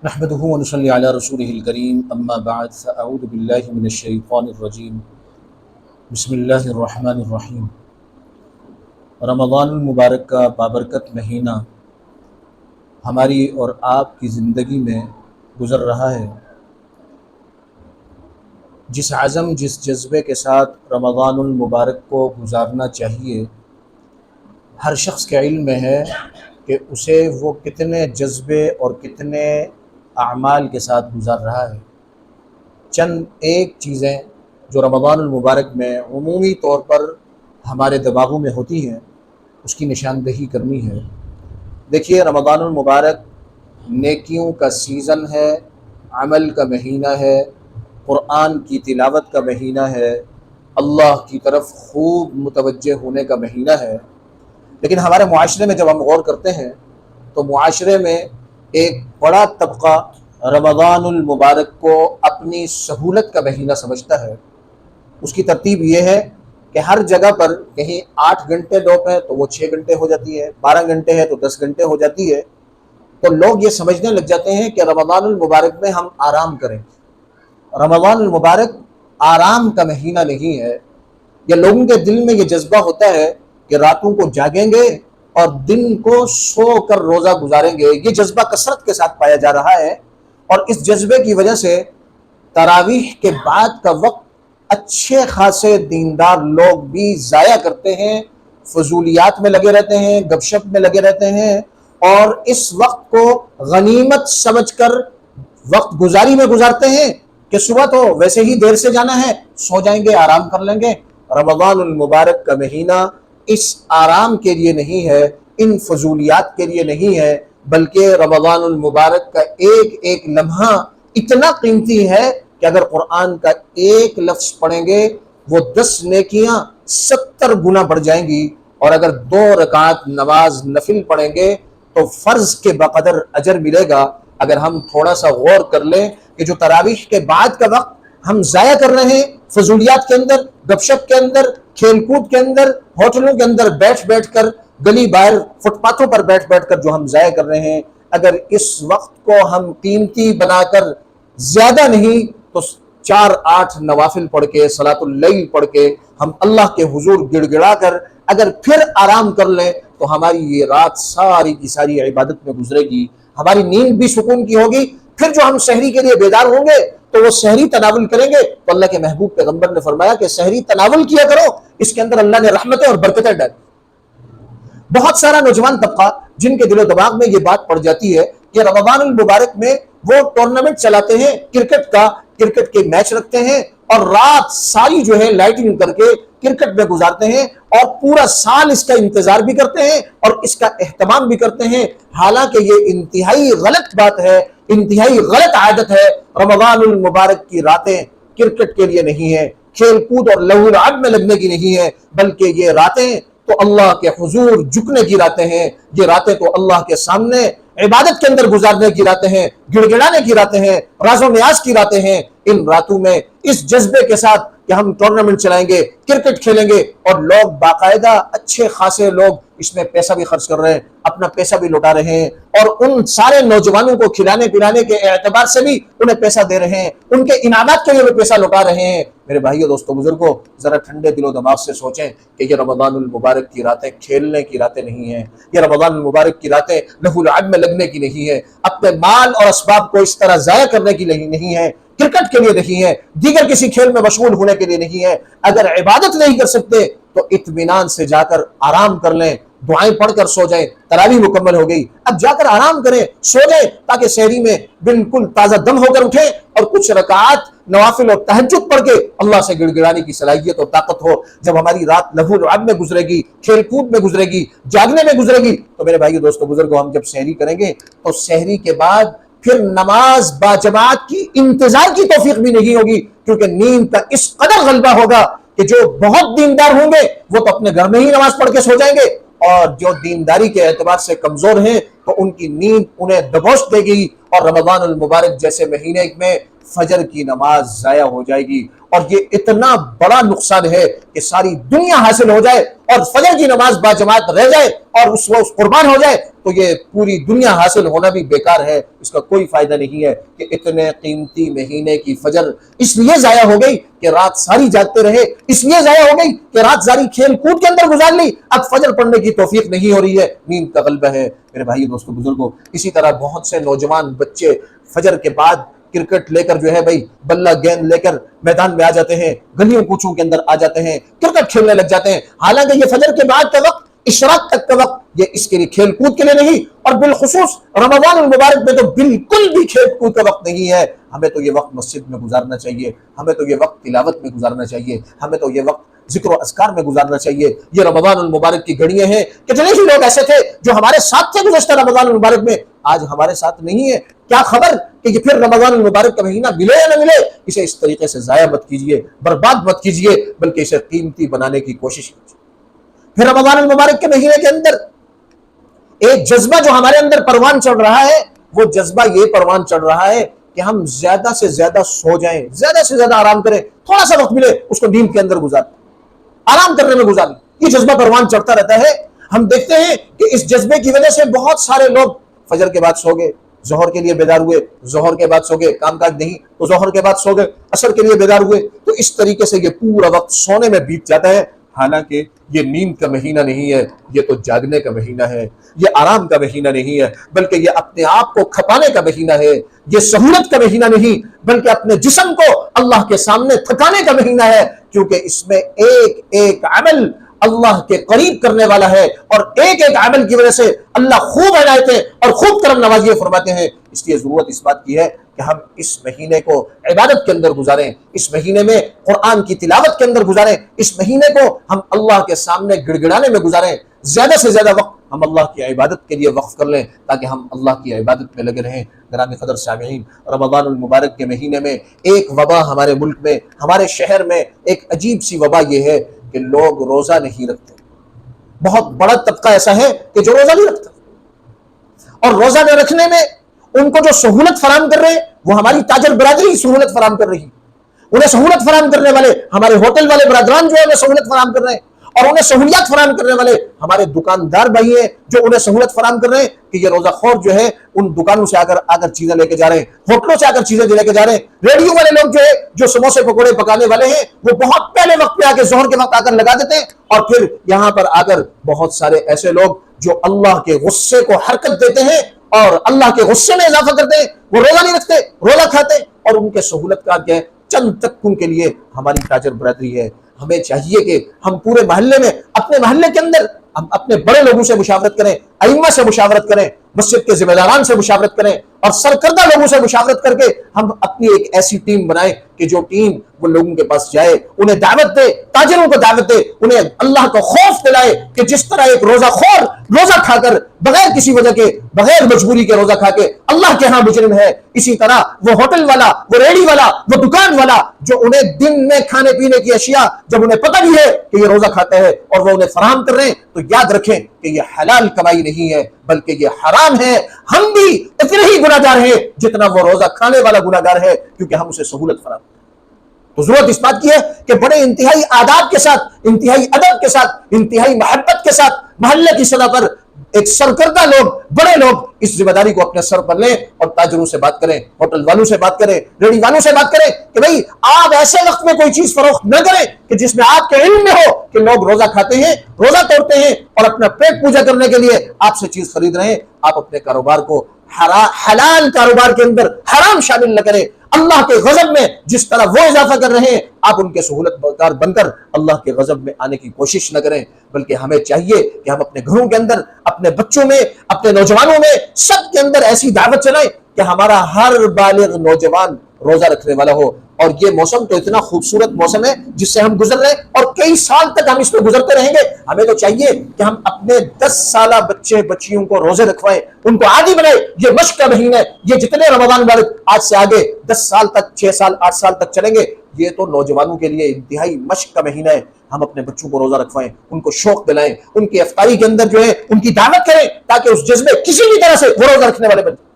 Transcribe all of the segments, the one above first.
نحمده ونصلي على رسوله الكريم اما بعد فاعوذ بالله من الشیطان الرجیم بسم اللہ الرحمن الرحیم۔ رمضان المبارک کا بابرکت مہینہ ہماری اور آپ کی زندگی میں گزر رہا ہے۔ جس عزم جس جذبے کے ساتھ رمضان المبارک کو گزارنا چاہیے، ہر شخص کے علم میں ہے کہ اسے وہ کتنے جذبے اور کتنے اعمال کے ساتھ گزار رہا ہے۔ چند ایک چیزیں جو رمضان المبارک میں عمومی طور پر ہمارے دماغوں میں ہوتی ہیں، اس کی نشاندہی کرنی ہے۔ دیکھیے، رمضان المبارک نیکیوں کا سیزن ہے، عمل کا مہینہ ہے، قرآن کی تلاوت کا مہینہ ہے، اللہ کی طرف خوب متوجہ ہونے کا مہینہ ہے۔ لیکن ہمارے معاشرے میں جب ہم غور کرتے ہیں تو معاشرے میں ایک بڑا طبقہ رمضان المبارک کو اپنی سہولت کا مہینہ سمجھتا ہے۔ اس کی ترتیب یہ ہے کہ ہر جگہ پر کہیں 8 گھنٹے ڈوپ ہے تو وہ 6 گھنٹے ہو جاتی ہے، 12 گھنٹے ہے تو 10 گھنٹے ہو جاتی ہے۔ تو لوگ یہ سمجھنے لگ جاتے ہیں کہ رمضان المبارک میں ہم آرام کریں۔ رمضان المبارک آرام کا مہینہ نہیں ہے۔ یا لوگوں کے دل میں یہ جذبہ ہوتا ہے کہ راتوں کو جاگیں گے اور دن کو سو کر روزہ گزاریں گے۔ یہ جذبہ کثرت کے ساتھ پایا جا رہا ہے، اور اس جذبے کی وجہ سے تراویح کے بعد کا وقت اچھے خاصے دیندار لوگ بھی ضائع کرتے ہیں، فضولیات میں لگے رہتے ہیں، گپ شپ میں لگے رہتے ہیں، اور اس وقت کو غنیمت سمجھ کر وقت گزاری میں گزارتے ہیں کہ صبح تو ویسے ہی دیر سے جانا ہے، سو جائیں گے، آرام کر لیں گے۔ رمضان المبارک کا مہینہ اس آرام کے لیے نہیں ہے، ان فضولیات کے لیے نہیں ہے، بلکہ رمضان المبارک کا ایک ایک لمحہ اتنا قیمتی ہے کہ اگر قرآن کا ایک لفظ پڑھیں گے وہ 10 نیکیاں 70 گنا بڑھ جائیں گی، اور اگر 2 رکعات نماز نفل پڑھیں گے تو فرض کے بقدر اجر ملے گا۔ اگر ہم تھوڑا سا غور کر لیں کہ جو تراویح کے بعد کا وقت ہم ضائع کر رہے ہیں فضولیات کے اندر، گپ شپ کے اندر، کھیل کود کے اندر، ہوٹلوں کے اندر بیٹھ کر، گلی باہر فٹ پاتھوں پر بیٹھ کر جو ہم ضائع کر رہے ہیں، اگر اس وقت کو ہم قیمتی بنا کر زیادہ نہیں تو 4-8 نوافل پڑھ کے، صلاۃ اللیل پڑھ کے، ہم اللہ کے حضور گڑ گڑا کر اگر پھر آرام کر لیں تو ہماری یہ رات ساری کی ساری عبادت میں گزرے گی، ہماری نیند بھی سکون کی ہوگی۔ پھر جو ہم سحری کے لیے بیدار ہوں گے تو وہ سحری تناول کریں گے تو اللہ کے محبوب پیغمبر نے فرمایا کہ سحری تناول کیا کرو، اس کے اندر اللہ نے رحمتیں اور برکتیں ڈالی۔ بہت سارا نوجوان طبقہ جن کے دل و دماغ میں یہ بات پڑ جاتی ہے کہ رمضان المبارک میں وہ ٹورنامنٹ چلاتے ہیں کرکٹ کے میچ رکھتے ہیں، اور رات ساری جو ہے لائٹنگ کر کے کرکٹ میں گزارتے ہیں، اور پورا سال اس کا انتظار بھی کرتے ہیں اور اس کا اہتمام بھی کرتے ہیں۔ حالانکہ یہ انتہائی غلط بات ہے، انتہائی غلط عادت ہے۔ رمضان المبارک کی راتیں کرکٹ کے لیے نہیں ہے، کھیل کود اور لہو و لعب میں لگنے کی نہیں ہے، بلکہ یہ راتیں تو اللہ کے حضور جھکنے کی راتیں ہیں، یہ راتیں تو اللہ کے سامنے عبادت کے اندر گزارنے کی راتیں ہیں، گڑ گڑانے کی راتیں ہیں، راز و نیاز کی راتیں ہیں۔ ان راتوں میں اس جذبے کے ساتھ کہ ہم ٹورنامنٹ چلائیں گے، کرکٹ کھیلیں گے، اور لوگ باقاعدہ اچھے خاصے لوگ اس میں پیسہ بھی خرچ کر رہے ہیں، اپنا پیسہ بھی لوٹا رہے ہیں، اور ان سارے نوجوانوں کو کھلانے پلانے کے اعتبار سے بھی انہیں پیسہ دے رہے ہیں، ان کے انعامات کے لیے بھی پیسہ لوٹا رہے ہیں۔ میرے بھائیو، دوستو، بزرگوں، ذرا ٹھنڈے دل و دماغ سے سوچیں کہ یہ رمضان المبارک کی راتیں کھیلنے کی راتیں نہیں ہیں، یہ رمضان المبارک کی راتیں لہو و لعب میں لگنے کی نہیں ہے، اپنے مال اور اسباب کو اس طرح ضائع کرنے کی نہیں ہے، کرکٹ کے لیے نہیں ہے، دیگر کسی کھیل میں مشغول ہونے کے لیے نہیں ہے۔ اگر عبادت نہیں کر سکتے تو اطمینان سے جا کر آرام کر لیں، دعائیں پڑھ کر سو جائیں، تراویح مکمل ہو گئی، اب جا کر آرام کریں، سو جائیں، تاکہ سحری میں بالکل تازہ دم ہو کر اٹھیں اور کچھ رکعات نوافل اور تہجد پڑھ کے اللہ سے گڑ گڑانے کی صلاحیت اور طاقت ہو۔ جب ہماری رات لہو لعب میں گزرے گی، کھیل کود میں گزرے گی، جاگنے میں گزرے گی، تو میرے بھائیو، دوستو، بزرگوں، ہم جب سحری کریں گے تو سحری کے بعد پھر نماز باجماعت کی انتظار کی توفیق بھی نہیں ہوگی، کیونکہ نیند کا اس قدر غلبہ ہوگا کہ جو بہت دیندار ہوں گے وہ تو اپنے گھر میں ہی نماز پڑھ کے سو جائیں گے، اور جو دینداری کے اعتبار سے کمزور ہیں تو ان کی نیند انہیں دبوچ دے گی، اور رمضان المبارک جیسے مہینے میں فجر کی نماز ضائع ہو جائے گی۔ اور یہ اتنا بڑا نقصان ہے کہ ساری دنیا حاصل ہو جائے اور فجر کی نماز باجماعت رہ جائے اور اس قربان ہو جائے، تو یہ پوری دنیا حاصل ہونا بھی بیکار ہے، اس کا کوئی فائدہ نہیں ہے کہ اتنے قیمتی مہینے کی فجر اس لیے ضائع ہو گئی کہ رات ساری جاگتے رہے، اس لیے ضائع ہو گئی کہ رات ساری کھیل کود کے اندر گزار لی، اب فجر پڑھنے کی توفیق نہیں ہو رہی ہے، نیند کا غلبہ ہے۔ میرے بھائی دوستو بزرگوں، اسی طرح بہت سے نوجوان بچے فجر کے بعد کرکٹ لے کر جو ہے بھائی بلہ گیند لے کر میدان میں آ جاتے ہیں، گلیوں کوچوں کے اندر آ جاتے ہیں، کرکٹ کھیلنے لگ جاتے ہیں، حالانکہ یہ فجر کے بعد کا وقت، اشراق تک کا وقت، یہ اس کے لیے کھیل کود کے لیے نہیں، اور بالخصوص رمضان المبارک میں تو بالکل بھی کھیل کود کا وقت نہیں ہے۔ ہمیں تو یہ وقت مسجد میں گزارنا چاہیے، ہمیں تو یہ وقت تلاوت میں گزارنا چاہیے، ہمیں تو یہ وقت ذکر و اذکار میں گزارنا چاہیے۔ یہ رمضان المبارک کی گھڑیاں ہیں، کتنے ہی لوگ ایسے تھے جو ہمارے ساتھ تھے گزشتہ رمضان المبارک میں، آج ہمارے ساتھ نہیں ہے، کیا خبر کہ یہ پھر رمضان المبارک کا مہینہ ملے یا نہ ملے۔ اسے اس طریقے سے ضائع مت کیجیے، برباد مت کیجیے، بلکہ اسے قیمتی بنانے کی کوشش کیجیے۔ پھر رمضان المبارک کے مہینے کے اندر ایک جذبہ جو ہمارے اندر پروان چڑھ رہا ہے، وہ جذبہ یہ پروان چڑھ رہا ہے کہ ہم زیادہ سے زیادہ سو جائیں، زیادہ سے زیادہ آرام کریں، تھوڑا سا وقت ملے اس کو نیند کے اندر گزاریں، آرام کرنے میں گزاریں۔ یہ جذبہ پروان چڑھتا رہتا ہے۔ ہم دیکھتے ہیں کہ اس جذبے کی وجہ سے بہت سارے لوگ فجر کے بعد سو گئے، ظہر کے لیے بیدار ہوئے، ظہر کے بعد سو گئے، کام کاج نہیں تو ظہر کے بعد سو گئے، عصر کے لیے بیدار ہوئے، تو اس طریقے سے یہ پورا وقت سونے میں بیت جاتا ہے۔ حالانکہ یہ نیند کا مہینہ نہیں ہے، یہ تو جاگنے کا مہینہ ہے، یہ آرام کا مہینہ نہیں ہے، بلکہ یہ اپنے آپ کو کھپانے کا مہینہ ہے، یہ سہولت کا مہینہ نہیں، بلکہ اپنے جسم کو اللہ کے سامنے تھکانے کا مہینہ ہے، کیونکہ اس میں ایک ایک عمل اللہ کے قریب کرنے والا ہے، اور ایک ایک عمل کی وجہ سے اللہ خوب عنایتیں اور خوب کرم نوازی فرماتے ہیں۔ اس لیے ضرورت اس بات کی ہے کہ ہم اس مہینے کو عبادت کے اندر گزاریں، اس مہینے میں قرآن کی تلاوت کے اندر گزاریں، اس مہینے کو ہم اللہ کے سامنے گڑ گڑانے میں گزاریں، زیادہ سے زیادہ وقت ہم اللہ کی عبادت کے لیے وقف کر لیں تاکہ ہم اللہ کی عبادت میں لگے رہیں۔ گرامی قدر سامعین، رمضان المبارک کے مہینے میں ایک وبا ہمارے ملک میں، ہمارے شہر میں ایک عجیب سی وبا یہ ہے کہ لوگ روزہ نہیں رکھتے۔ بہت بڑا طبقہ ایسا ہے کہ جو روزہ نہیں رکھتا، اور روزہ نہ رکھنے میں ان کو جو سہولت فراہم کر رہے ہیں وہ ہماری تاجر برادری سہولت فراہم کر رہی ہے، انہیں سہولت فراہم کرنے والے ہمارے ہوٹل والے برادران جو ہے انہیں سہولت فراہم کر رہے ہیں، اور انہیں سہولیات فراہم کرنے والے ہمارے دکاندار بھائی ہیں جو انہیں سہولت فراہم کر رہے ہیں کہ یہ روزہ خور جو ہے ان دکانوں سے آ کر چیزیں لے کے جا رہے ہیں، ہوٹلوں سے آ کر چیزیں لے کے جا رہے ہیں۔ ریڈیو والے لوگ جو ہے جو سموسے پکوڑے پکانے والے ہیں وہ بہت پہلے وقت پہ آ کے ظہر کے وقت آ کر لگا دیتے ہیں، اور پھر یہاں پر آ کر بہت سارے ایسے لوگ جو اللہ کے غصے کو حرکت دیتے ہیں اور اللہ کے غصے میں اضافہ کرتے ہیں، وہ روزہ نہیں رکھتے، روزہ کھاتے ہیں، اور ان کے سہولت کا کیا ہے، چند تکوں کے لیے ہماری تاجر برادری ہے۔ ہمیں چاہیے کہ ہم پورے محلے میں، اپنے محلے کے اندر ہم اپنے بڑے لوگوں سے مشاورت کریں، ائمہ سے مشاورت کریں، مسجد کے ذمہ داران سے مشاورت کریں، اور سرکردہ لوگوں سے مشاورت کر کے ہم اپنی ایک ایسی ٹیم بنائیں کہ جو ٹیم وہ لوگوں کے پاس جائے، انہیں دعوت دے، تاجروں کو دعوت دے، انہیں اللہ کا خوف دلائے کہ جس طرح ایک روزہ خور روزہ کھا کر بغیر کسی وجہ کے، بغیر مجبوری کے روزہ کھا کے اللہ کے ہاں مجرم ہے، اسی طرح وہ ہوٹل والا، وہ ریڑی والا، وہ دکان والا جو انہیں دن میں کھانے پینے کی اشیاء جب انہیں پتہ بھی ہے کہ یہ روزہ کھاتا ہے اور وہ انہیں فراہم کر رہے ہیں، تو یاد رکھیں کہ یہ حلال کمائی نہیں ہے بلکہ یہ حرام ہے۔ ہم بھی اتنے ہی گناہ گار ہیں جتنا وہ روزہ کھانے والا گناہ گار ہے، کیونکہ ہم اسے سہولت فراہم۔ تو ضرورت اس بات کی ہے کہ بڑے انتہائی آداب کے ساتھ، انتہائی ادب کے ساتھ، انتہائی محبت کے ساتھ محلے کی سطح پر ایک سرکردہ لوگ، بڑے لوگ اس ذمہ داری کو اپنے سر پر لیں اور تاجروں سے بات کریں، ہوٹل والوں سے بات کریں، ریڑی والوں سے بات کریں کہ بھئی آپ ایسے وقت میں کوئی چیز فروخت نہ کریں کہ جس میں آپ کے علم میں ہو کہ لوگ روزہ کھاتے ہیں، روزہ توڑتے ہیں اور اپنا پیٹ پوجا کرنے کے لیے آپ سے چیز خرید رہے ہیں۔ آپ اپنے کاروبار کو حلال کاروبار کے اندر حرام شامل نہ کریں۔ اللہ کے غضب میں جس طرح وہ اضافہ کر رہے ہیں آپ ان کے سہولت کار بن کر اللہ کے غضب میں آنے کی کوشش نہ کریں، بلکہ ہمیں چاہیے کہ ہم اپنے گھروں کے اندر، اپنے بچوں میں، اپنے نوجوانوں میں، سب کے اندر ایسی دعوت چلائیں کہ ہمارا ہر بالغ نوجوان روزہ رکھنے والا ہو۔ اور یہ موسم تو اتنا خوبصورت موسم ہے جس سے ہم گزر رہے ہیں اور کئی سال تک ہم اس میں گزرتے رہیں گے۔ ہمیں تو چاہیے کہ ہم اپنے 10 سالہ بچے بچیوں کو روزے رکھوائیں، ان کو عادی بنائیں۔ یہ مشق کا مہینہ ہے، یہ جتنے رمضان مبارک آج سے آگے 10 سال تک، 6 سال، 8 سال تک چلیں گے، یہ تو نوجوانوں کے لیے انتہائی مشق کا مہینہ ہے۔ ہم اپنے بچوں کو روزہ رکھوائیں، ان کو شوق دلائیں، ان کی افطاری کے اندر جو ہے ان کی دعوت کریں تاکہ اس جذبے کسی بھی طرح سے وہ روزہ رکھنے والے بن جائیں۔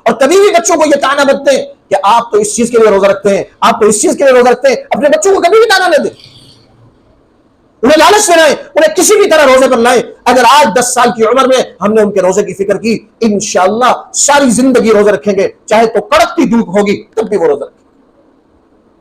اور کبھی بھی بچوں کو یہ تانا مت دیں کہ آپ تو اس چیز کے لیے روزہ رکھتے ہیں، آپ تو اس چیز کے لیے روزہ رکھتے ہیں، اپنے بچوں کو کبھی بھی تانا نہ دیں۔ انہیں لالچ میں لائیں، انہیں کسی بھی طرح روزے پر لائیں۔ اگر آج 10 سال کی عمر میں ہم نے ان کے روزے کی فکر کی، انشاءاللہ ساری زندگی روزے رکھیں گے، چاہے تو کڑکتی دھوپ ہوگی تب بھی وہ روزہ رکھیں گے۔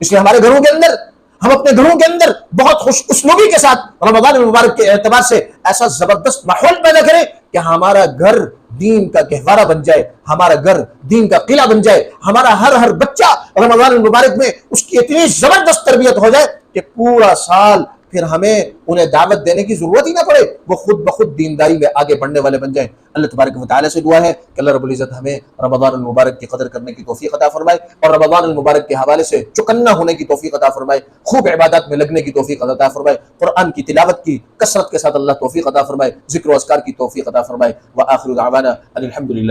اس لیے ہمارے گھروں کے اندر، ہم اپنے گھروں کے اندر بہت خوش اسلوبی کے ساتھ رمضان المبارک کے اعتبار سے ایسا زبردست ماحول پیدا کریں کہ ہمارا گھر دین کا گہوارہ بن جائے، ہمارا گھر دین کا قلعہ بن جائے، ہمارا ہر بچہ رمضان المبارک میں اس کی اتنی زبردست تربیت ہو جائے کہ پورا سال پھر ہمیں انہیں دعوت دینے کی ضرورت ہی نہ پڑے، وہ خود بخود دینداری میں آگے بڑھنے والے بن جائیں۔ اللہ تبارک و تعالیٰ سے دعا ہے کہ اللہ رب العزت ہمیں رمضان المبارک کی قدر کرنے کی توفیق عطا فرمائے، اور رمضان المبارک کے حوالے سے چکنا ہونے کی توفیق عطا فرمائے، خوب عبادات میں لگنے کی توفیق عطا فرمائے، قرآن کی تلاوت کی کثرت کے ساتھ اللہ توفیق عطا فرمائے، ذکر و اذکار کی توفیق عطا فرمائے۔ وآخر دعوانا ان الحمد للہ۔